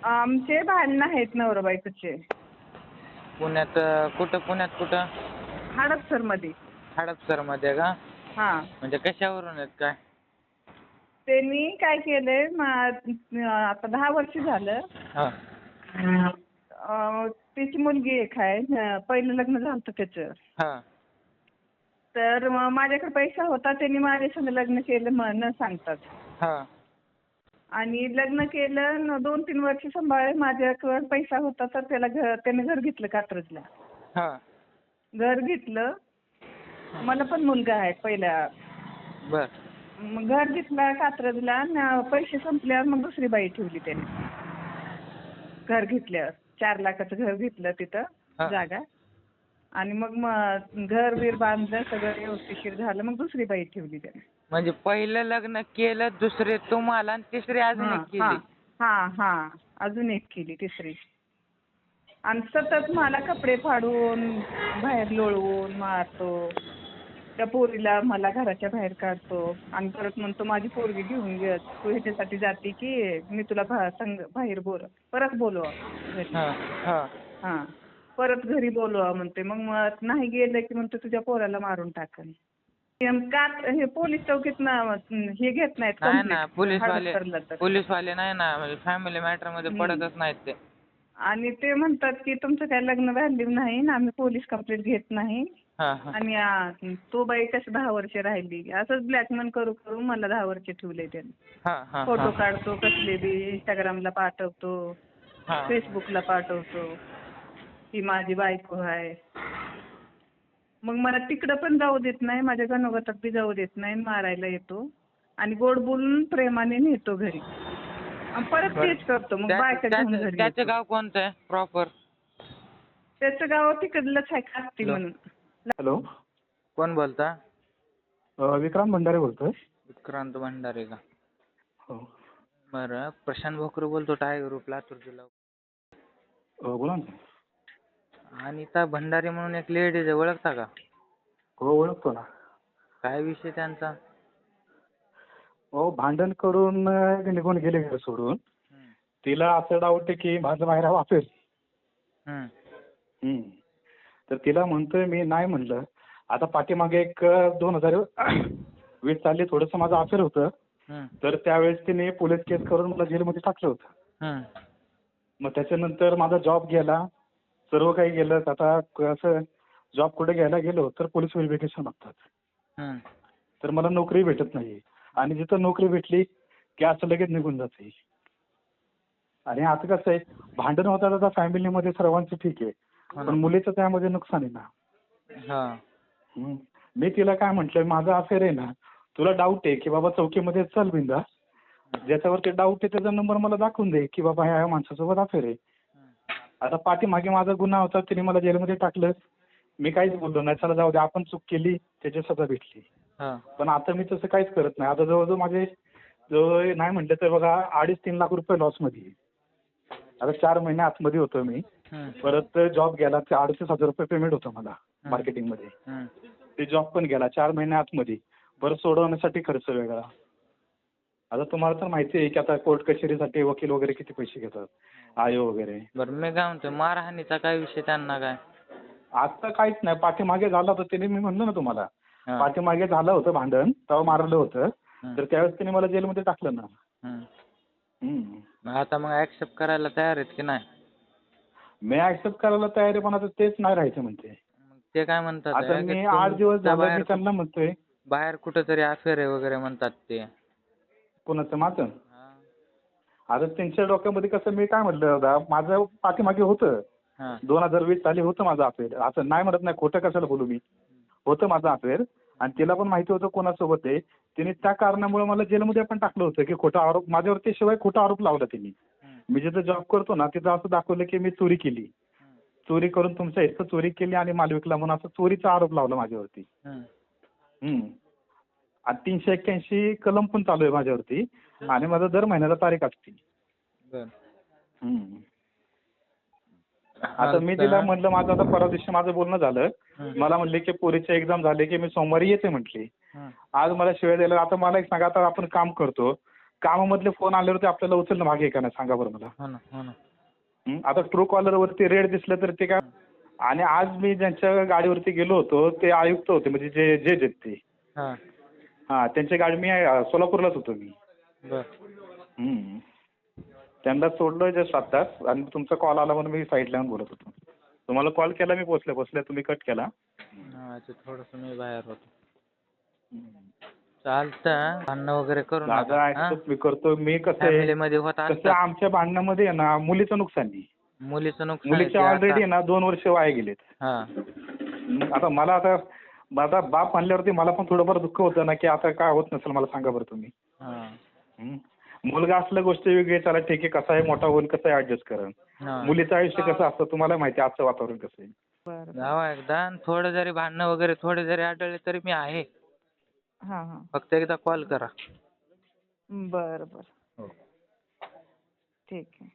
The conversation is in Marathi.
आमचे भांडणं आहेत नवरा बायकोचे. पुण्यात कुठं? हडपसरमध्ये. हडपसरमध्ये का? हां. म्हणजे कशावरून आहेत काय? त्यांनी काय केलंय आता 10 वर्ष झालं. हां. त्याची मुलगी एक आहे. पहिलं लग्न झालं होतं त्याचं. हां. तर मग माझ्याकडे पैसा होता. त्यांनी माझ्यासंग लग्न केलं न सांगताच. हां. आणि लग्न केलं 2-3 वर्ष सांभाळले. माझ्याकडे पैसा होता तर त्याने घर घेतलं कात्रजला. हां. घर घेतलं. मला पण मुलगा आहे पहिला. बर. मग घर घेतला कात्रजला. पैसे संपल्यावर मग दुसरी बाई ठेवली त्याने. घर घेतल्यावर 4 लाखाचं घर घेतलं तिथं हां. जागा. आणि मग घर बीर बांधलं सगळं व्यवस्थिशीर झालं. मग दुसरी बाई ठेवली त्याने. म्हणजे पहिलं लग्न केलं, दुसरे तुम्हाला आणि तिसरी अजून एक केली. हां. अजून एक केली तिसरी. आणि सतत मला कपडे फाडून बाहेर लोळवून मारतो. त्या पोरीला मला घराच्या बाहेर काढतो. आणि परत म्हणतो माझी पोरगी घेऊन ये. तू ह्याच्यासाठी जाते की मी तुला बाहेर परत बोलवा घरी. हां. परत घरी बोलवा म्हणते. मग नाही गेलं की म्हणतो तुझ्या पोराला मारून टाकन. हे पोलीस चौकीत हे घेत नाहीत नाही ना, कंप्लेंट. पोलीसवाले नाही ना, म्हणजे फॅमिली मॅटर मध्ये पडतच नाहीत ते. आणि ते म्हणतात की तुमचं काय लग्न व्हॅल्यू नाही ना, आम्ही पोलीस कंप्लेंट घेत नाही. हां. आणि तो बाई कसं 10 वर्ष राहिली. असंच ब्लॅकमेल करू मला 10 वर्ष ठेवलंय त्याने. हां. फोटो काढतो कसले बी, इंस्टाग्रामला पाठवतो, हां. फेसबुकला पाठवतो. ही माझी बायको आहे. मग मला तिकडं पण जाऊ देत नाही, माझ्या गणोगतात बी जाऊ देत नाही. मारायला येतो आणि गोड बोलून प्रेमाने नेतो घरी. आणि परत तेच करतो. मग बायका घेऊन घरी त्याचं येतो. गाव कोणतं आहे प्रॉपर? त्याचं गाव तिकडलंच आहे काष्टी म्हणून. हॅलो, कोण बोलता? विक्रांत भंडारे बोलतोय. विक्रांत भंडारे का? हो. बरं, प्रशांत भोकरे बोलतो, टायगर ग्रुप लातूर जिल्हा. बोला ना. अनिता भंडारे म्हणून एक लेडीज आहे, ओळखता का? हो, ओळखतो ना. काय विषय त्यांचा? हो, भांडण करून निघून गेले घर सोडून. तिला असं डाऊट आहे की माझं बाहेर वापेल. तर तिला म्हणतोय मी नाही म्हणलं. आता पाठीमागे एक 2020 साली थोडंसं माझं अफेअर होतं. तर त्यावेळेस तिने पोलीस केस करून मला जेलमध्ये टाकलं होतं. मग त्याच्यानंतर माझा जॉब गेला, सर्व काही गेलं. आता असं जॉब कुठे घ्यायला गेलो तर पोलीस व्हेरिफिकेशन लागतात. तर मला नोकरी भेटत नाही. आणि जिथं नोकरी भेटली की असं लगेच निघून जाते. आणि आता कसं आहे, भांडण होतात आता फॅमिलीमध्ये सर्वांचं ठीक आहे, पण मुलीचं त्यामध्ये नुकसान आहे ना. मी तिला काय म्हटलं, माझा अफेअर आहे ना, तुला डाऊट आहे की बाबा चौकीमध्ये चल बिंदा, ज्याच्यावरती डाऊट आहे त्याचा नंबर मला दाखवून दे की बाबा ह्या माणसासोबत अफेअर आहे. आता पाठीमागे माझा गुन्हा होता, तिने मला जेलमध्ये टाकलं. मी काहीच बोललो नाही, चला जाऊ दे, आपण चूक केली, त्याची सजा भेटली. पण आता मी तसं काहीच करत नाही. आता जवळजवळ माझे नाही म्हटलं तर बघा 2.5-3 लाख रुपये लॉसमध्ये. आता 4 महिने आतमध्ये होतो मी. परत जॉब गेला, ते 38,000 रुपये पेमेंट होतं मला मार्केटिंगमध्ये. ते जॉब पण गेला 4 महिने आतमध्ये. परत सोडवण्यासाठी खर्च वेगळा. आता तुम्हाला तर माहिती आहे की आता कोर्ट कचेरीसाठी वकील वगैरे किती पैसे घेतात, आयो वगैरे. बरं, मी काय म्हणतो, मारहाणीचा काय विषय त्यांना काय? आता काहीच नाही. पाठीमागे झालं होतं त्याने, मी म्हणलो ना तुम्हाला, पाठीमागे झालं होतं भांडण, तेव्हा मारलं होतं. तर त्यावेळेस त्याने मला जेलमध्ये टाकलं ना. आता मग ऍक्सेप्ट करायला तयार आहेत की नाही? मी ऍक्सेप्ट करायला तयार आहे, पण आता तेच नाही राहायचं म्हणते. ते काय म्हणतात, आता मी 8 दिवस झालं मी त्यांना म्हणतोय. बाहेर कुठेतरी अफेअर आहे वगैरे म्हणतात ते. कोणाचं? माझं? आता त्यांच्या डोक्यामध्ये कसं, मी काय म्हटलं दादा, माझं पाठीमागे होतं. 2020 साली होतं माझं अफेअर. असं नाही म्हणत नाही, खोटं कशाला बोलू मी. होतं माझं अफेअर. आणि तिला पण माहिती होतं कोणासोबत आहे. तिने त्या कारणामुळे मला जेलमध्ये पण टाकलं होतं की खोटा आरोप माझ्यावरती, शिवाय खोटा आरोप लावला तिने. मी जिथं जॉब करतो ना तिथं असं दाखवलं की मी चोरी केली, चोरी करून तुमच्या इथं चोरी केली आणि माल विकला म्हणून असं चोरीचा आरोप लावला माझ्यावरती. आणि 381 कलम पण चालू आहे माझ्यावरती. आणि माझा दर महिन्याला तारीख असते. आता मी तिला म्हटलं, माझं आता परवा दिवशी माझं बोलणं झालं. मला म्हणले की पोरीची एक्झाम झाली की मी सोमवारी येते म्हटली. आज मला शिवाय द्यायला. आता मला एक सांगा, आता आपण काम करतो कामामधले फोन आल्यावरती आपल्याला उचलणं भाग आहे का नाही सांगा बरं मला. हो ना हो ना. आता ट्रू कॉलरवरती रेड दिसलं तर ते काय. आणि आज मी ज्यांच्या गाडीवरती गेलो होतो ते आयुक्त होते म्हणजे जे जज आहेत ते. हा त्यांची गाडी मी सोलापूरलाच होतो मी. बर. त्यांना सोडलं जस्ट आत्ताच आणि तुमचा कॉल आला म्हणून मी साईडला येऊन बोलत होतो. तुम्हाला कॉल केला मी पोचल्या तुम्ही कट केला. थोडंसं मी बाहेर होतो. चालतं भांडणं वगैरे करू दादा ऍक्सेप्ट मी करतो. मी कसं आहे फॅमिलीमध्ये होत कसं असतात. आमच्या भांडणामध्ये आहे ना मुलीचं नुकसान नाही. मुलीचं नुकसान आहे मुलीचे ते ऑलरेडी आता. ना 2 वर्ष वाया गेलेत. हा आता मला आता बाप म्हणल्यावरती मला पण थोडंफार दुःख होतं ना की आता काय होत नसेल मला सांगा बरं तुम्ही. हा मुलगा असल्या गोष्टी वेगळी चला ठीक आहे कसा आहे मोठा होईल कसं आहे ऍडजस्ट करेल. हा. मुलीचं आयुष्य कसं असतं तुम्हाला माहिती आहे आजचं वातावरण कसं आहे. बरं जावा एकदा आणि थोडं जरी भांडणं वगैरे थोडे जरी आढळले तरी मी आहे. हां हां. फक्त एकदा कॉल करा. बरं बरं. ठीक आहे.